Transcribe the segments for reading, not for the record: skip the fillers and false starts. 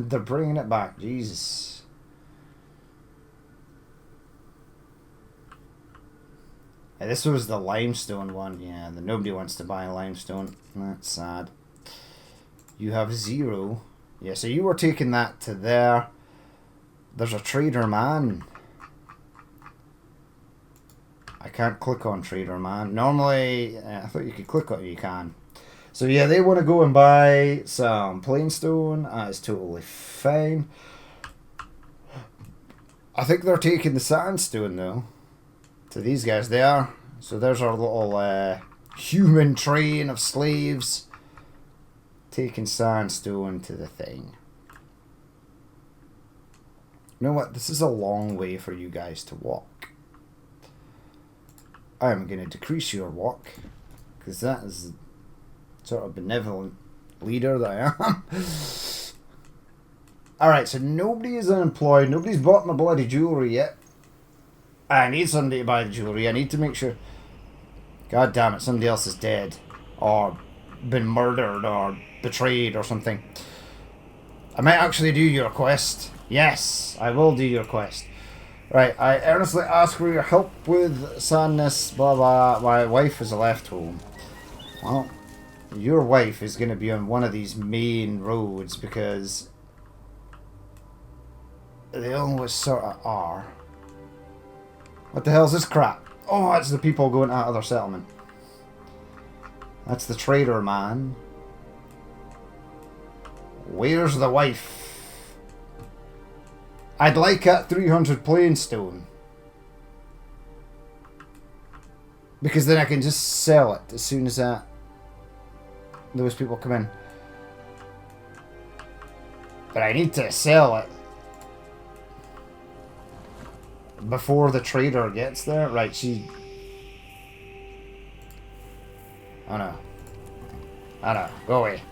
They're bringing it back. Jesus. This was the limestone one. Yeah, nobody wants to buy limestone. That's sad. You have 0. Yeah, so you were taking that to there. There's a trader man. I can't click on trader man. Normally, I thought you could click on it. You can. So yeah, they want to go and buy some plainstone. That is totally fine. I think they're taking the sandstone though. To these guys there. So there's our little human train of slaves. Taking sandstone to the thing. You know what? This is a long way for you guys to walk. I am going to decrease your walk. Because that is the sort of benevolent leader that I am. Alright, so nobody is unemployed. Nobody's bought my bloody jewellery yet. I need somebody to buy the jewellery. I need to make sure... God damn it, somebody else is dead. Or been murdered or betrayed or something. I might actually do your quest. Yes, I will do your quest. Right, I earnestly ask for your help with sadness, blah blah. My wife has left home. Well, your wife is going to be on one of these main roads because they always sort of are. What the hell is this crap? Oh, that's the people going out of their settlement. That's the trader man. Where's the wife? I'd like at 300 plainstone. Because then I can just sell it as soon as those people come in. But I need to sell it before the trader gets there. Right, Oh no. Oh no, go away.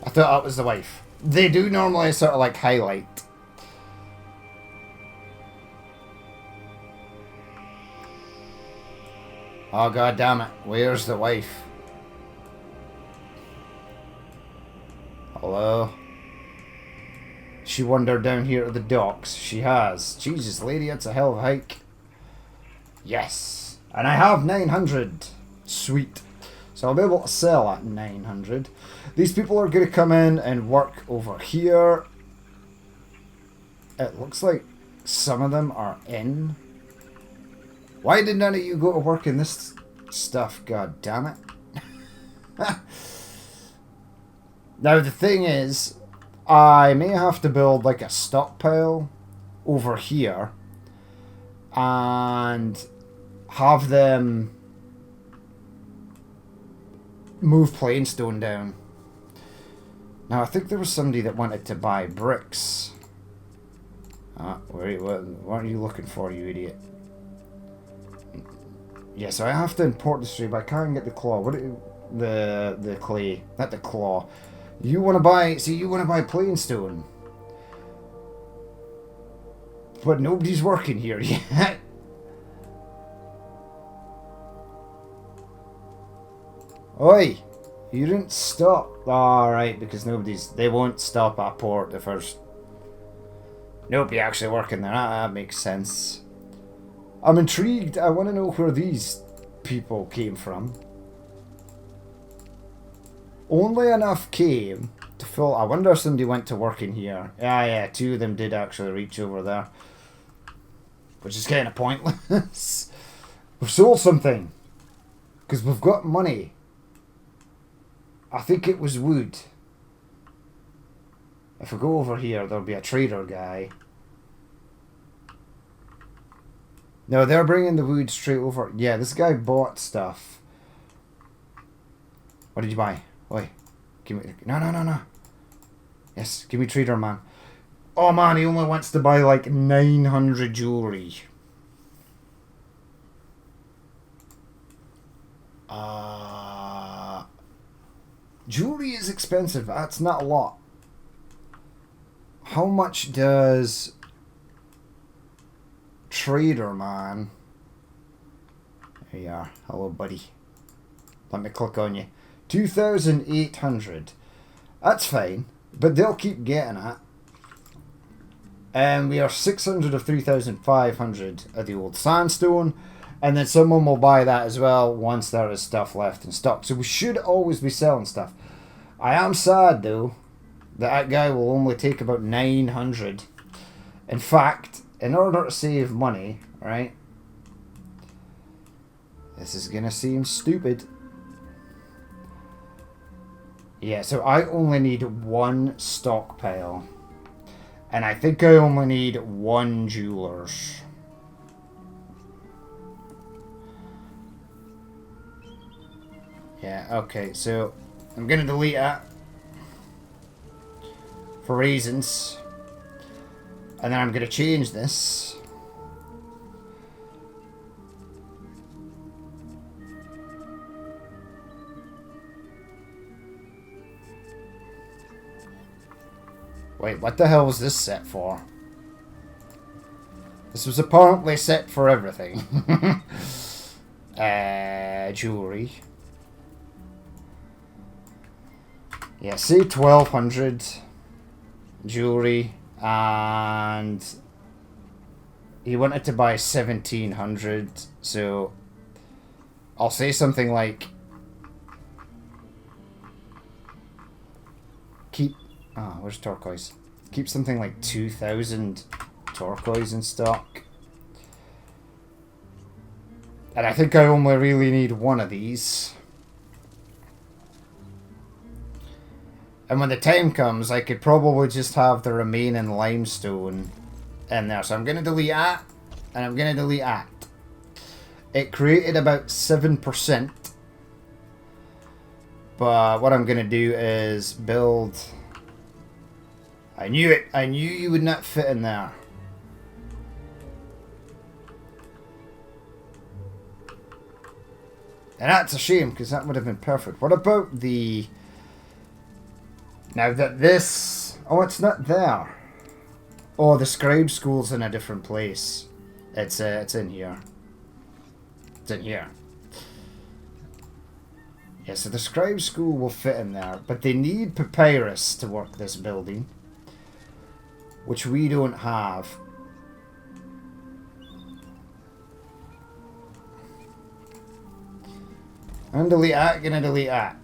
I thought that was the wife. They do normally sort of like highlight. Oh god damn it, where's the wife? Hello? She wandered down here to the docks. She has. Jesus lady, it's a hell of a hike. Yes. And I have 900. Sweet. So I'll be able to sell at 900. These people are going to come in and work over here. It looks like some of them are in. Why did none of you go to work in this stuff? God damn it. Now the thing is, I may have to build like a stockpile over here and have them move plainstone down. Now I think there was somebody that wanted to buy bricks. What are you looking for, you idiot? Yeah, so I have to import the tree, but I can't get the claw. The clay, not the claw. You want to buy? See, you want to buy plainstone, but nobody's working here yet. Oi! You didn't stop. Alright, because they won't stop at port if there's nobody actually working there. That makes sense. I'm intrigued. I want to know where these people came from. Only enough came to fill... I wonder if somebody went to work in here. Yeah, 2 of them did actually reach over there. Which is kind of pointless. We've sold something. Because we've got money. I think it was wood. If we go over here, there'll be a trader guy. No, they're bringing the wood straight over. Yeah, this guy bought stuff. What did you buy? Oi, give me... No. Yes, give me trader man. Oh man, he only wants to buy like 900 jewellery. Jewellery is expensive. That's not a lot. How much does trader man... There you are. Hello, buddy. Let me click on you. 2,800. That's fine, but they'll keep getting it. And we are 600 of 3,500 of the old sandstone. And then someone will buy that as well once there is stuff left in stock. So we should always be selling stuff. I am sad though that guy will only take about 900. In fact, in order to save money, right? This is going to seem stupid. Yeah, so I only need one stockpile. And I think I only need one jeweler's. Yeah, okay, so I'm going to delete that. For reasons. And then I'm going to change this. Wait, what the hell was this set for? This was apparently set for everything. Jewelry. Yeah, say 1,200 jewelry, and he wanted to buy 1,700, so I'll say something like keep. Oh, where's turquoise? Keep something like 2,000 turquoise in stock. And I think I only really need one of these. And when the time comes, I could probably just have the remaining limestone in there. So I'm going to delete that, and I'm going to delete that. It created about 7%. But what I'm going to do is build... I knew it. I knew you would not fit in there. And that's a shame, because that would have been perfect. What about the... Now that this... Oh, it's not there. Oh, the scribe school's in a different place. It's in here. It's in here. Yeah, so the scribe school will fit in there. But they need papyrus to work this building. Which we don't have. I'm delete that, gonna delete that.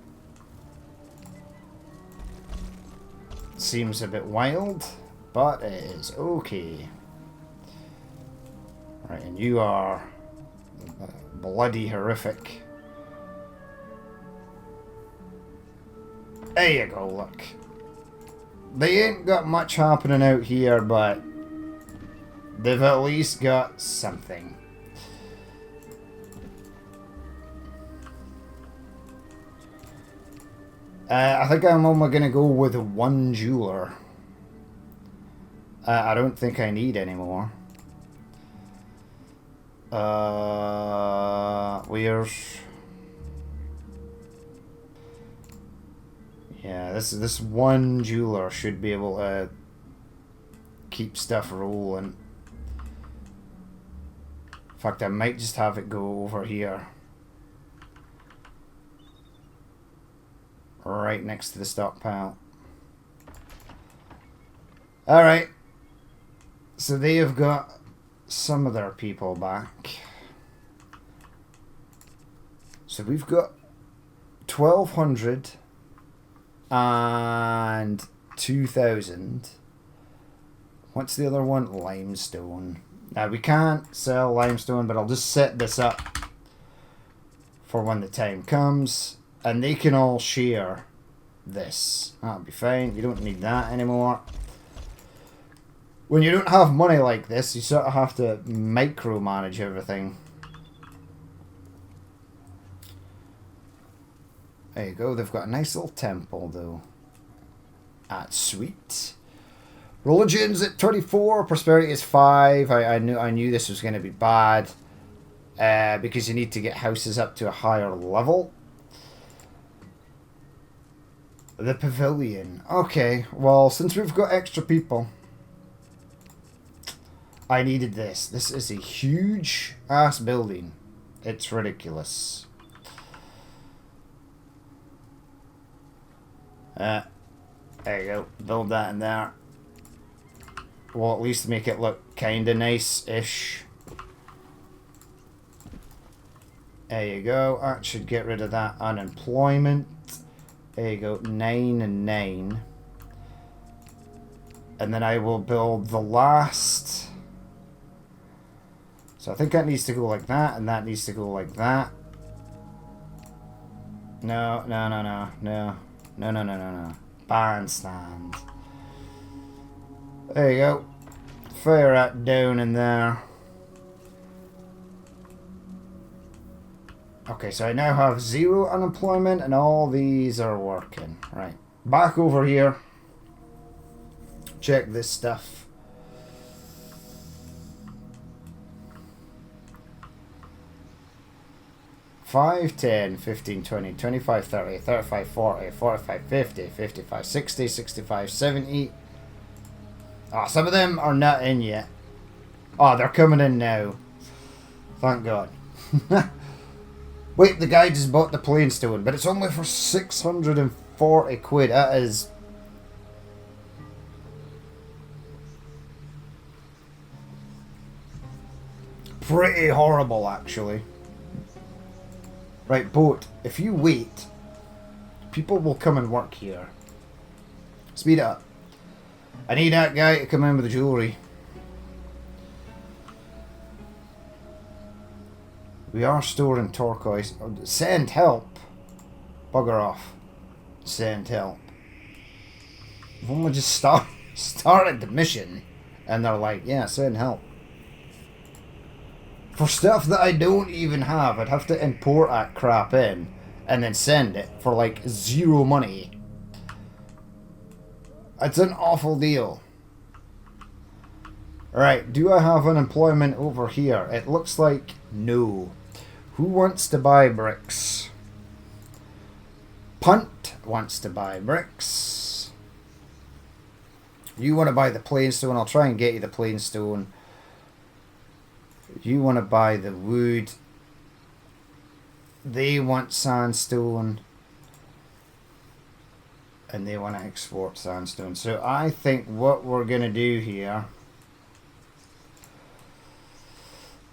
Seems a bit wild, but it is okay. Right, and you are bloody horrific. There you go, look. They ain't got much happening out here, but they've at least got something. I think I'm only going to go with one jeweler. I don't think I need any more. Where's... Yeah, this one jeweler should be able to keep stuff rolling. In fact, I might just have it go over here. Right next to the stockpile. Alright. So they have got some of their people back. So we've got 1,200 and 2,000. What's the other one? Limestone. Now we can't sell limestone, but I'll just set this up for when the time comes. And they can all share this. That'll be fine. You don't need that anymore. When you don't have money like this, you sort of have to micromanage everything. There you go. They've got a nice little temple, though. That's sweet. Religion's at 24. Prosperity is 5. I knew this was going to be bad. Because you need to get houses up to a higher level. The pavilion. Okay, well, since we've got extra people, I needed this. This is a huge ass building. It's ridiculous. There you go. Build that in there. will at least make it look kinda nice-ish. There you go. That should get rid of that unemployment. There you go. 9 and 9. And then I will build the last. So I think that needs to go like that, and that needs to go like that. No, no, no, no, no. No, no, no, no, no. Bandstand. There you go. Fire that down in there. Okay, so I now have 0 unemployment and all these are working. Right. Back over here. Check this stuff. Five, 10, 15, 20, 25, 30, 35, 40, 45, 50, 55, 60, 65, 70. Ah, some of them are not in yet. Oh, they're coming in now. Thank God. Wait, the guy just bought the plain stone, but it's only for 640 quid. That is... pretty horrible, actually. Right, boat. If you wait, people will come and work here. Speed up. I need that guy to come in with the jewellery. We are storing turquoise. Send help. Bugger off. Send help. We've only just started the mission. And they're like, yeah, send help. For stuff that I don't even have, I'd have to import that crap in and then send it for like 0 money. It's an awful deal. Right, do I have unemployment over here? It looks like no. Who wants to buy bricks? Punt wants to buy bricks. You want to buy the plain stone? I'll try and get you the plain stone. You want to buy the wood. They want sandstone. And they want to export sandstone. So I think what we're going to do here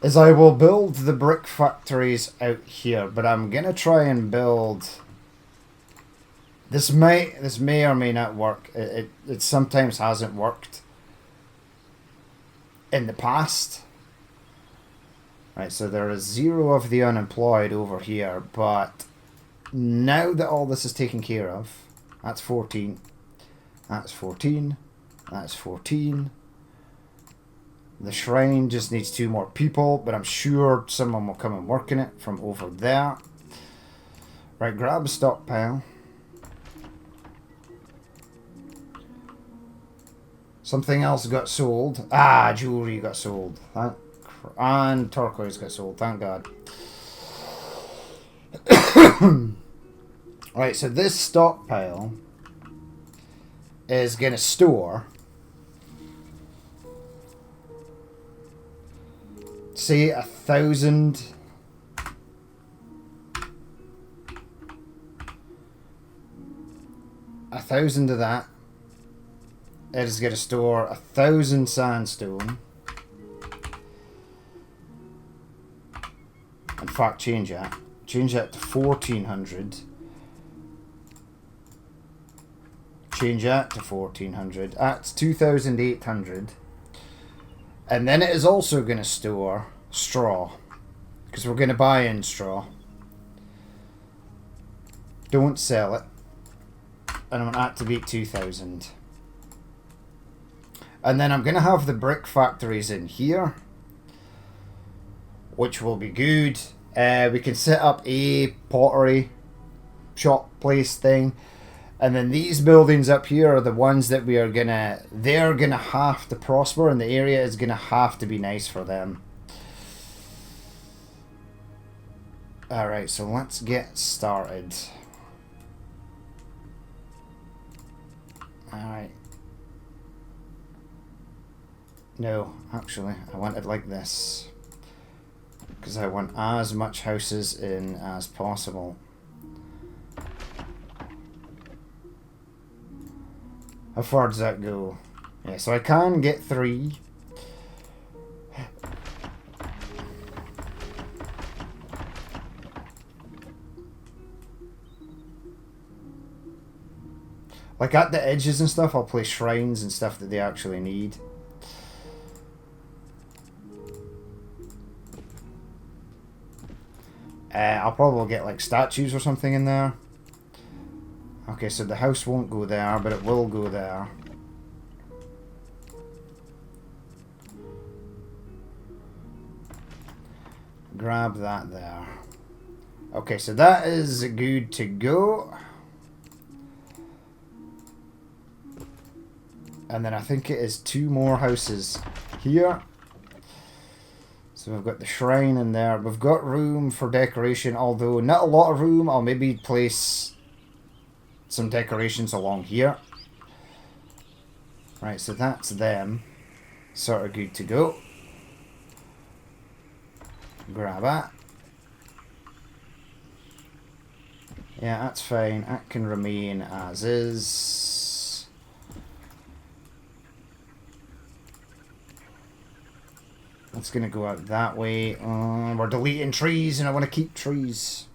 is I will build the brick factories out here. But I'm going to try and build... This may or may not work. It sometimes hasn't worked in the past. Right, so there is 0 of the unemployed over here, but now that all this is taken care of, that's 14, that's 14, that's 14. The shrine just needs 2 more people, but I'm sure someone will come and work in it from over there. Right, grab a stockpile. Something else got sold. Ah, jewelry got sold. And turquoise got sold, thank God. Right, so this stockpile is going to store, say, 1,000. A 1,000 of that. It is going to store 1,000 sandstone. In fact, change that. Change that to 1,400. Change that to 1,400. That's 2,800. And then it is also going to store straw. Because we're going to buy in straw. Don't sell it. And I want that to be 2,000. And then I'm going to have the brick factories in here, which will be good. We can set up a pottery shop place thing. And then these buildings up here are the ones that we are gonna... They're gonna have to prosper, and the area is gonna have to be nice for them. Alright, so let's get started. Alright. No, actually, I want it like this. Because I want as much houses in as possible. How far does that go? Yeah, so I can get 3. Like at the edges and stuff, I'll place shrines and stuff that they actually need. I'll probably get like statues or something in there. Okay, so the house won't go there, but it will go there. Grab that there. Okay, so that is good to go. And then I think it is 2 more houses here. So we've got the shrine in there. We've got room for decoration, although not a lot of room. I'll maybe place some decorations along here. Right, so that's them. Sort of good to go. Grab that. Yeah, that's fine. That can remain as is. That's going to go out that way. We're deleting trees and I want to keep trees.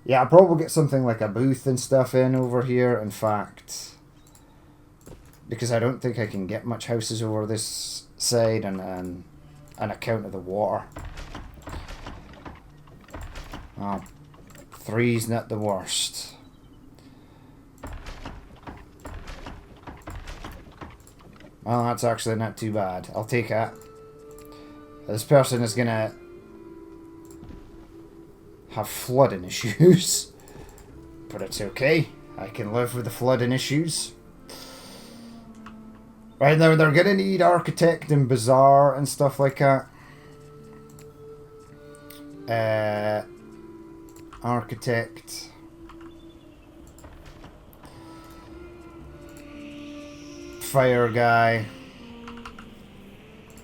Yeah, I'll probably get something like a booth and stuff in over here, in fact. Because I don't think I can get much houses over this side and on account of the water. Oh, 3's not the worst. Well, that's actually not too bad. I'll take that. This person is gonna have flooding issues. But it's okay. I can live with the flooding issues. Right now, they're gonna need architect and bazaar and stuff like that. Architect. Fire guy.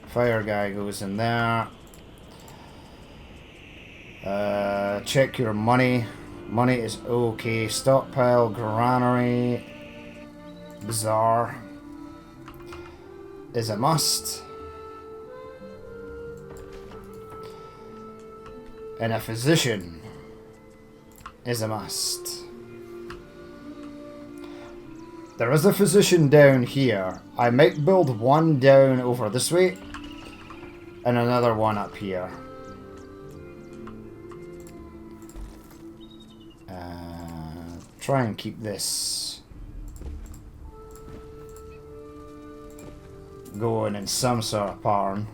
Fire guy goes in there. Check your money. Money is okay. Stockpile, granary, bazaar is a must. And a physician is a must. There is a physician down here. I might build one down over this way and another one up here. Try and keep this going in some sort of pattern.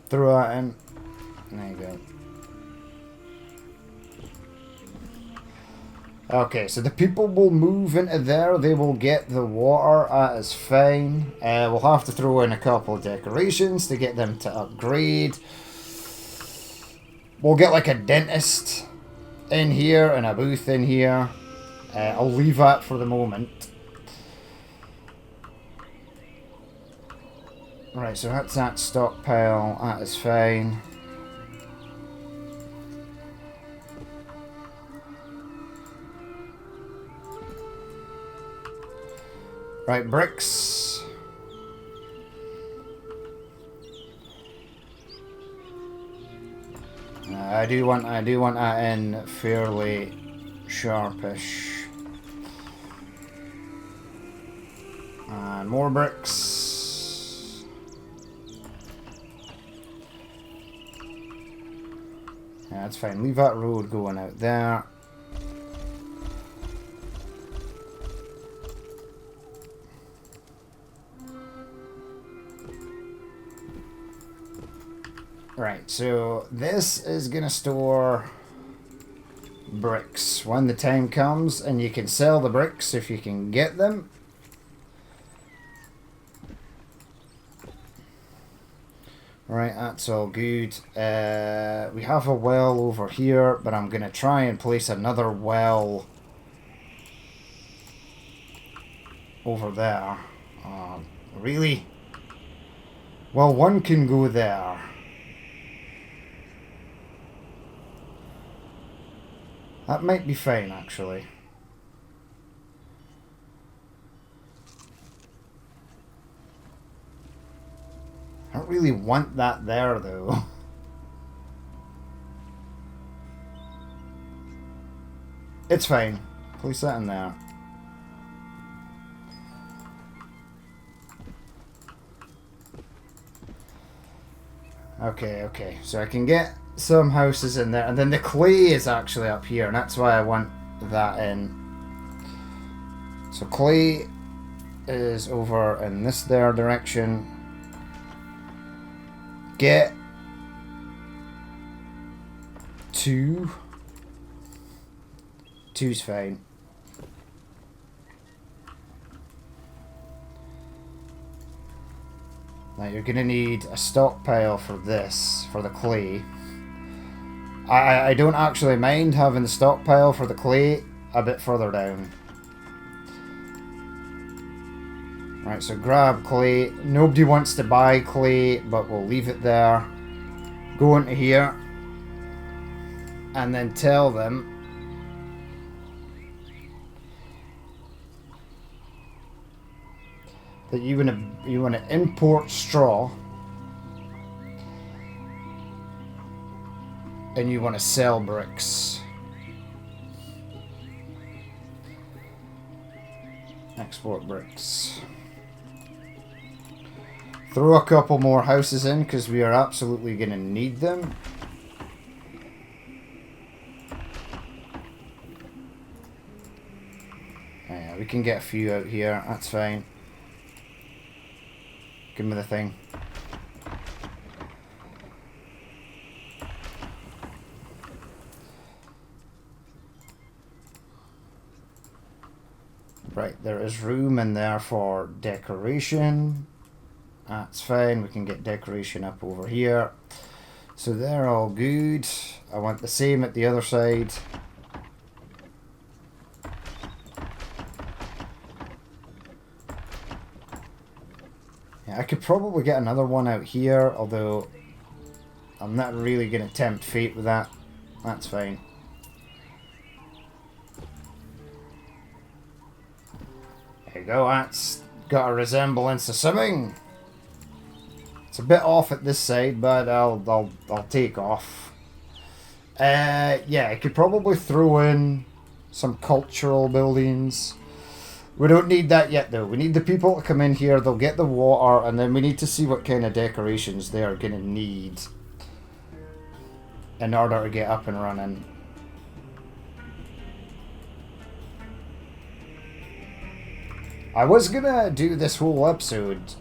Throw that in. There you go. Okay, so the people will move into there. They will get the water. That is fine. We'll have to throw in a couple of decorations to get them to upgrade. We'll get like a dentist in here and a booth in here. I'll leave that for the moment. Right, so that's that stockpile. That is fine. Right, bricks. I do want that in fairly sharpish. And more bricks. Yeah, that's fine. Leave that road going out there. Right, so this is going to store bricks when the time comes, and you can sell the bricks if you can get them. Right, that's all good. We have a well over here, but I'm going to try and place another well over there. Really? Well, one can go there. That might be fine, actually. really want that there, though. It's fine. Place that in there. Okay, okay. So I can get some houses in there. And then the clay is actually up here. And that's why I want that in. So clay is over in this there direction. Get 2. 2's fine. Now you're going to need a stockpile for this, for the clay. I don't actually mind having the stockpile for the clay a bit further down. Right, so grab clay. Nobody wants to buy clay, but we'll leave it there. Go into here. And then tell them that you want to import straw, and you want to sell bricks. Export bricks. Throw a couple more houses in because we are absolutely going to need them. Yeah, we can get a few out here. That's fine. Give me the thing. Right, there is room in there for decoration. That's fine. We can get decoration up over here. So they're all good. I want the same at the other side. I could probably get another one out here, although I'm not really going to tempt fate with that. That's fine. There you go, that's got a resemblance to something. It's a bit off at this side, but I'll take off. Yeah, I could probably throw in some cultural buildings. We don't need that yet, though. We need the people to come in here, they'll get the water, and then we need to see what kind of decorations they are going to need in order to get up and running. I was going to do this whole episode,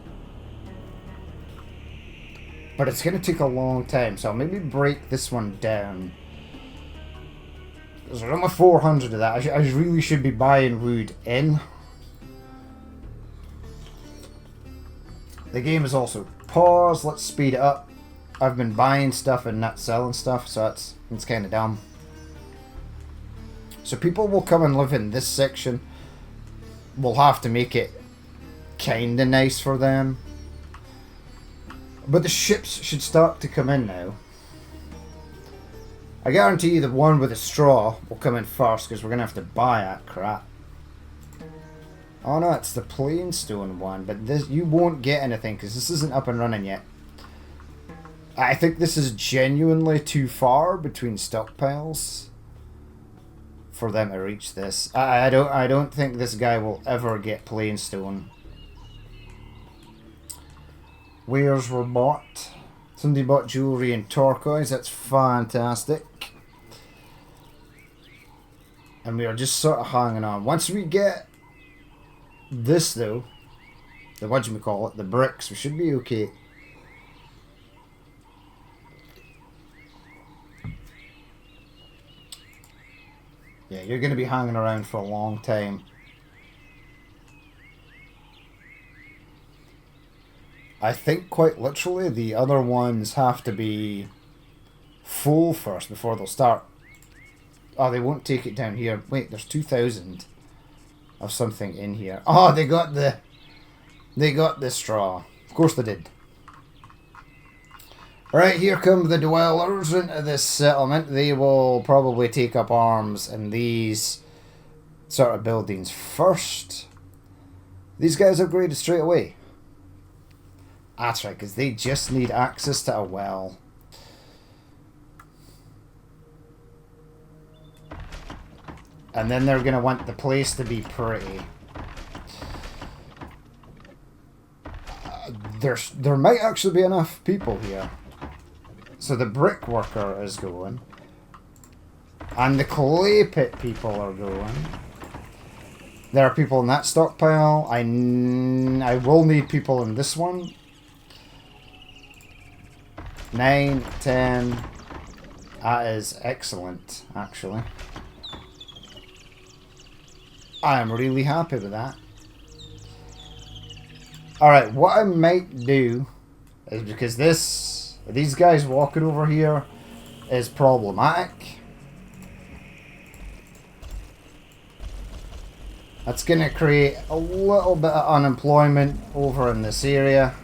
but it's going to take a long time, so I'll maybe break this one down. There's only 400 of that. I really should be buying wood in. The game is also paused. Let's speed it up. I've been buying stuff and not selling stuff, so it's kind of dumb. So people will come and live in this section. We'll have to make it kind of nice for them. But the ships should start to come in now. I guarantee you the one with the straw will come in first because we're going to have to buy that crap. Oh no, it's the plain stone one, but this you won't get anything because this isn't up and running yet. I think this is genuinely too far between stockpiles for them to reach this. I don't think this guy will ever get plain stone. Wares were bought. Somebody bought jewellery and turquoise. That's fantastic. And we are just sort of hanging on. Once we get this, though, the whatchamacallit, the bricks, we should be okay. Yeah, you're going to be hanging around for a long time. I think quite literally the other ones have to be full first before they'll start. Oh, they won't take it down here. Wait, there's 2,000 of something in here. Oh, they got the straw. Of course they did. Right, here come the dwellers into this settlement. They will probably take up arms in these sort of buildings first. These guys upgraded straight away. That's right, because they just need access to a well. And then they're going to want the place to be pretty. There might actually be enough people here. So the brick worker is going. And the clay pit people are going. There are people in that stockpile. I will need people in this one. 9, 10. That is excellent, actually. I am really happy with that. Alright, what I might do is, because these guys walking over here is problematic. That's going to create a little bit of unemployment over in this area.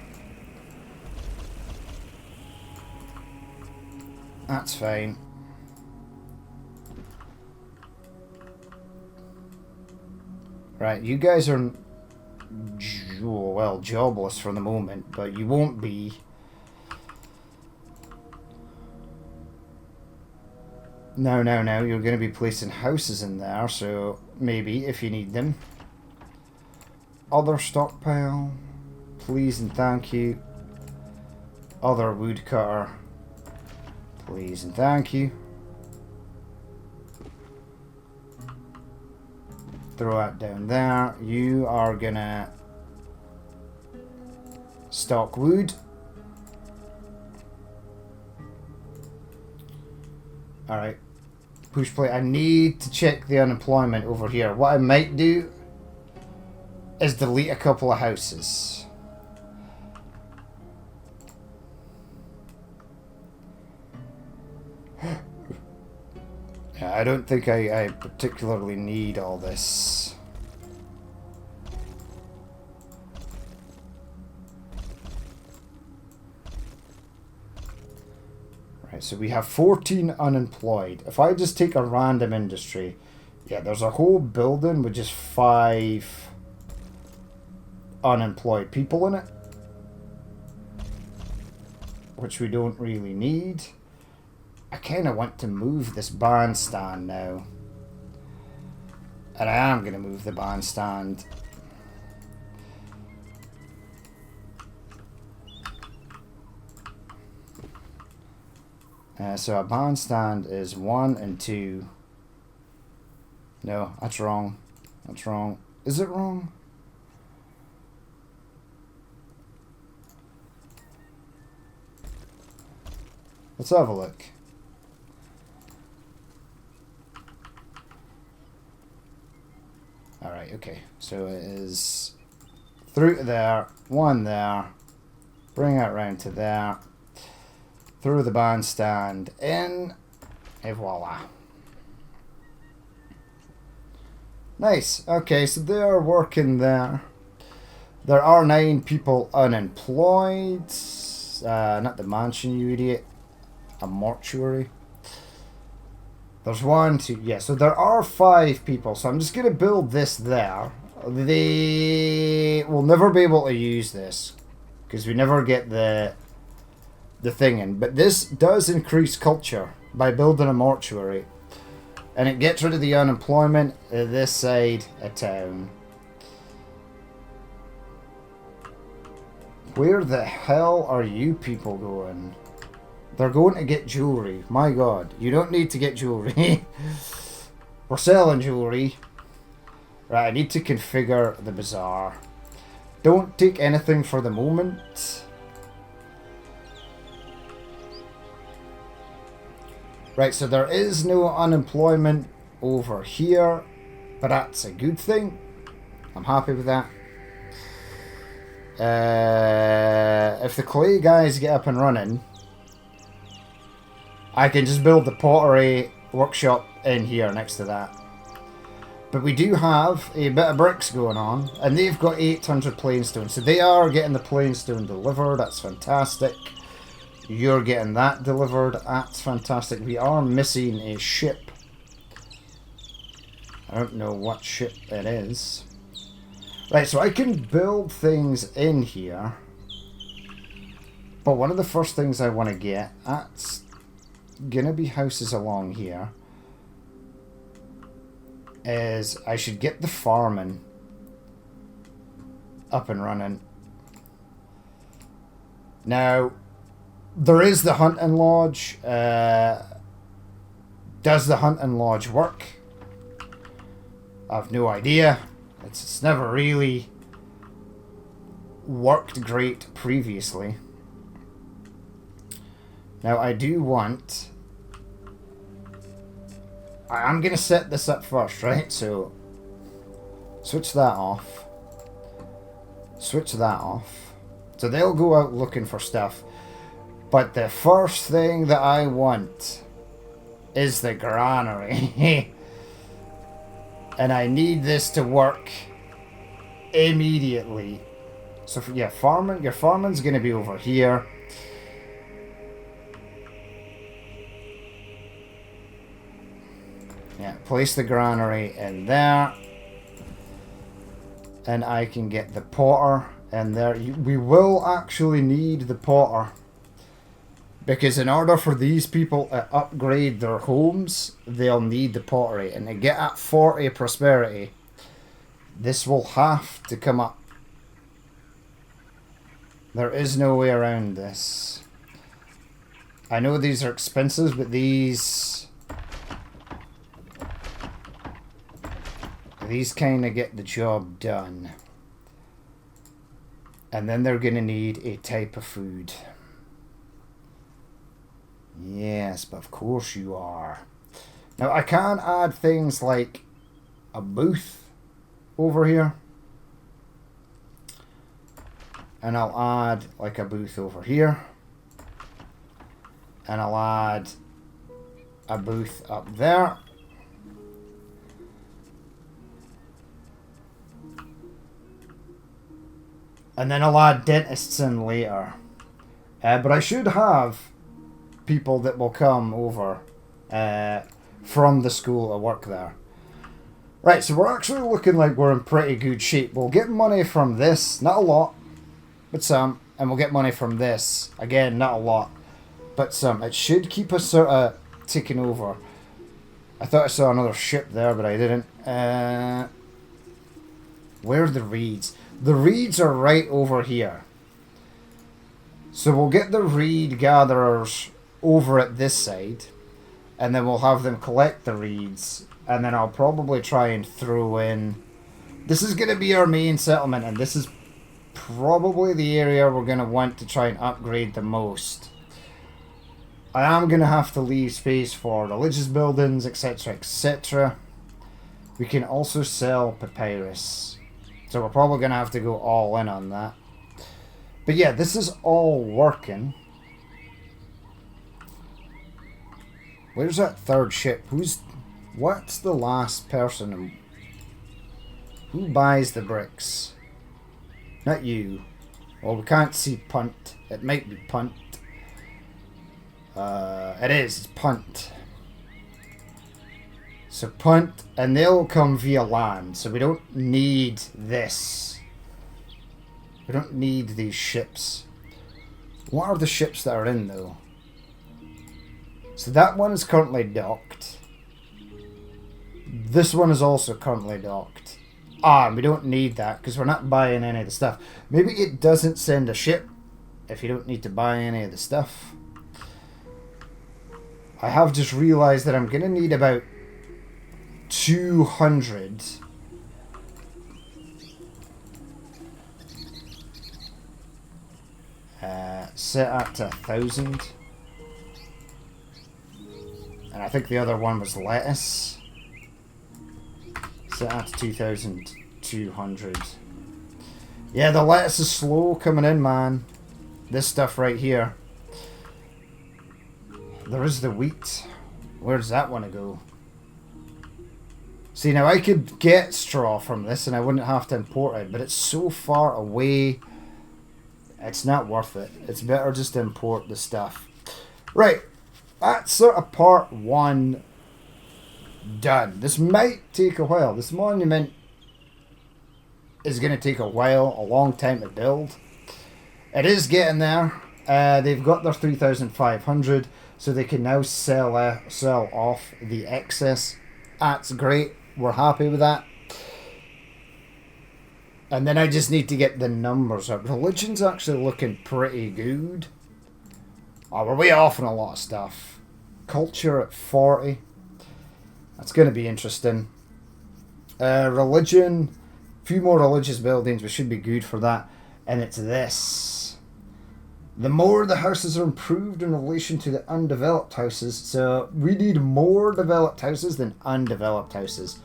That's fine. Right, you guys are, well, jobless for the moment, but you won't be. No, you're going to be placing houses in there, so maybe if you need them. Other stockpile, please and thank you. Other woodcutter, please and thank you. Throw that down there. You are gonna stock wood. Alright. Push play. I need to check the unemployment over here. What I might do is delete a couple of houses. Yeah, I don't think I particularly need all this. Right, so we have 14 unemployed. If I just take a random industry, yeah, there's a whole building with just 5 unemployed people in it, which we don't really need. I kind of want to move this bandstand now. And I am going to move the bandstand. So a bandstand is 1 and 2. No, that's wrong. That's wrong. Is it wrong? Let's have a look. Alright, okay. So it is through to there, 1 there, bring it round to there, through the bandstand in, and voila. Nice. Okay, so they are working there. There are 9 people unemployed. Not the mansion, you idiot. A mortuary. There's 1, 2, yeah, so there are 5 people, so I'm just going to build this there. They will never be able to use this, because we never get the thing in. But this does increase culture by building a mortuary. And it gets rid of the unemployment of this side of town. Where the hell are you people going? They're going to get jewelry. My god, you don't need to get jewelry. We're selling jewelry. Right, I need to configure the bazaar. Don't take anything for the moment. Right, so there is no unemployment over here, but that's a good thing. I'm happy with that. If the clay guys get up and running, I can just build the pottery workshop in here next to that. But we do have a bit of bricks going on, and they've got 800 plainstone, so they are getting the plainstone delivered. That's fantastic. You're getting that delivered. That's fantastic. We are missing a ship. I don't know what ship it is. Right, so I can build things in here. But one of the first things I want to get, that's gonna be houses along here, is I should get the farming up and running. Now, there is the hunting lodge. Does the hunting lodge work? I've no idea. It's never really worked great previously. Now, I do want... I'm going to set this up first, right? So, switch that off. Switch that off. So they'll go out looking for stuff. But the first thing that I want is the granary. And I need this to work immediately. So, yeah, farming. Your farming's going to be over here. Yeah, place the granary in there. And I can get the potter in there. We will actually need the potter. Because in order for these people to upgrade their homes, they'll need the pottery. And to get at 40 prosperity, this will have to come up. There is no way around this. I know these are expensive, but these kind of get the job done. And then they're going to need a type of food. Yes, but of course you are. Now, I can add things like a booth over here. And I'll add like a booth over here. And I'll add a booth up there. And then I'll add dentists in later. But I should have people that will come over from the school to work there. Right, so we're actually looking like we're in pretty good shape. We'll get money from this, not a lot, but some. And we'll get money from this, again, not a lot, but some. It should keep us sort of ticking over. I thought I saw another ship there, but I didn't. Where are the reeds? The reeds are right over here. So we'll get the reed gatherers over at this side, and then we'll have them collect the reeds, and then I'll probably try and throw in... This is going to be our main settlement, and this is probably the area we're going to want to try and upgrade the most. I am going to have to leave space for religious buildings, etc, etc. We can also sell papyrus. So we're probably going to have to go all in on that. But yeah, this is all working. Where's that third ship? What's the last person? Who buys the bricks? Not you. Well, we can't see punt. It might be punt. It is. It's punt. So punt, and they'll come via land. So we don't need this. We don't need these ships. What are the ships that are in, though? So that one is currently docked. This one is also currently docked. We don't need that because we're not buying any of the stuff. Maybe it doesn't send a ship if you don't need to buy any of the stuff. I have just realized that I'm going to need about 200. Set that to 1,000. And I think the other one was lettuce. Set that to 2,200. Yeah, the lettuce is slow coming in, man. This stuff right here. There is the wheat. Where does that want to go? See, now I could get straw from this and I wouldn't have to import it, but it's so far away. It's not worth it. It's better just to import the stuff. Right. That's sort of part one done. This might take a while. This monument is going to take a while, a long time to build. It is getting there. They've got their 3,500, so they can now sell off the excess. That's great. We're happy with that. And then I just need to get the numbers up. Religion's actually looking pretty good. Oh, we're way off on a lot of stuff. Culture at 40. That's going to be interesting. Religion. A few more religious buildings. We should be good for that. And it's this. The more the houses are improved in relation to the undeveloped houses. So we need more developed houses than undeveloped houses.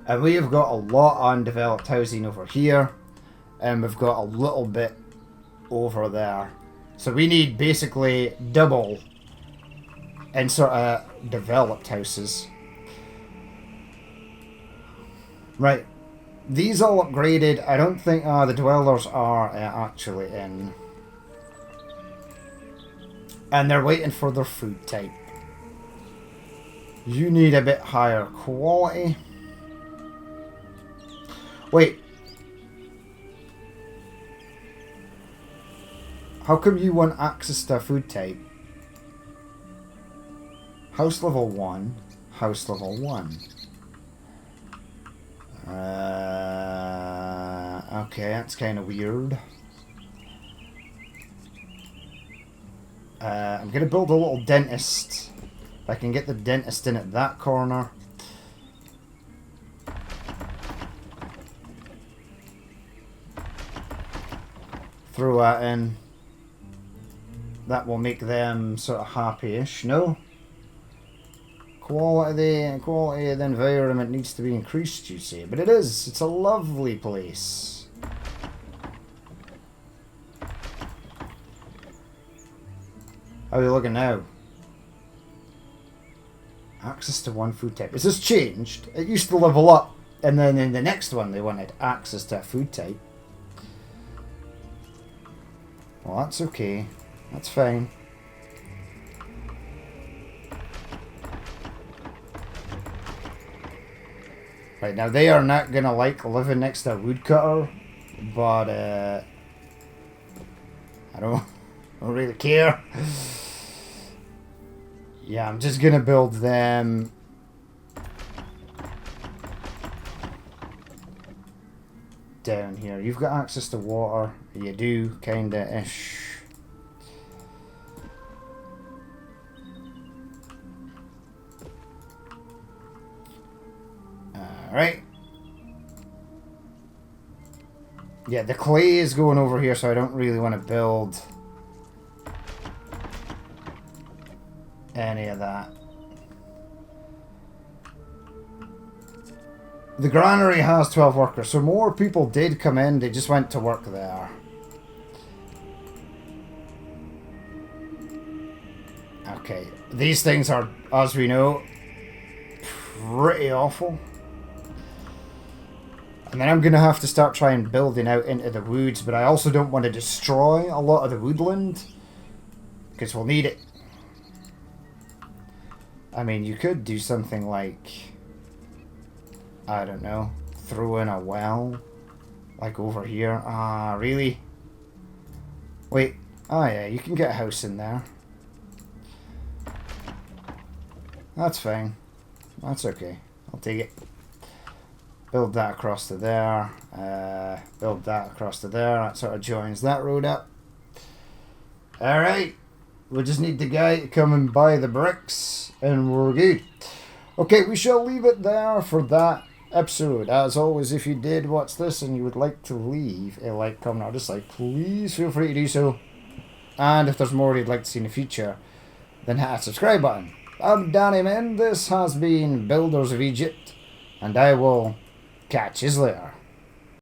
And we have got a lot of undeveloped housing over here. And we've got a little bit over there. So we need basically double in sort of developed houses. Right. These all upgraded. I don't think the dwellers are actually in. And they're waiting for their food type. You need a bit higher quality. Wait. How come you want access to a food type? House level 1. House level 1. Okay, that's kind of weird. I'm going to build a little dentist. If I can get the dentist in at that corner. Throw that in. That will make them sort of happy-ish, no? Quality of the environment needs to be increased, you say. But it is. It's a lovely place. How are you looking now? Access to one food type. Is this changed? It used to level up, and then in the next one they wanted access to a food type. Well, that's okay. That's fine. Right, now they are not gonna like living next to a woodcutter, but I don't really care. Yeah, I'm just gonna build them down here. You've got access to water. You do, kinda-ish. Alright. Yeah, the clay is going over here, so I don't really want to build any of that. The granary has 12 workers, so more people did come in, they just went to work there. Okay, these things are, as we know, pretty awful. And then I'm going to have to start trying building out into the woods, but I also don't want to destroy a lot of the woodland, because we'll need it. I mean, you could do something like, I don't know, throw in a well, like over here. Ah, really? Wait, oh yeah, you can get a house in there. That's fine. That's okay. I'll take it. Build that across to there. Build that across to there. That sort of joins that road up. Alright. We just need the guy to come and buy the bricks, and we're good. Okay, we shall leave it there for that episode. As always, if you did watch this and you would like to leave a like, comment, or dislike, please feel free to do so. And if there's more you'd like to see in the future, then hit that subscribe button. I'm Danny Man. This has been Builders of Egypt, and I will catch you later.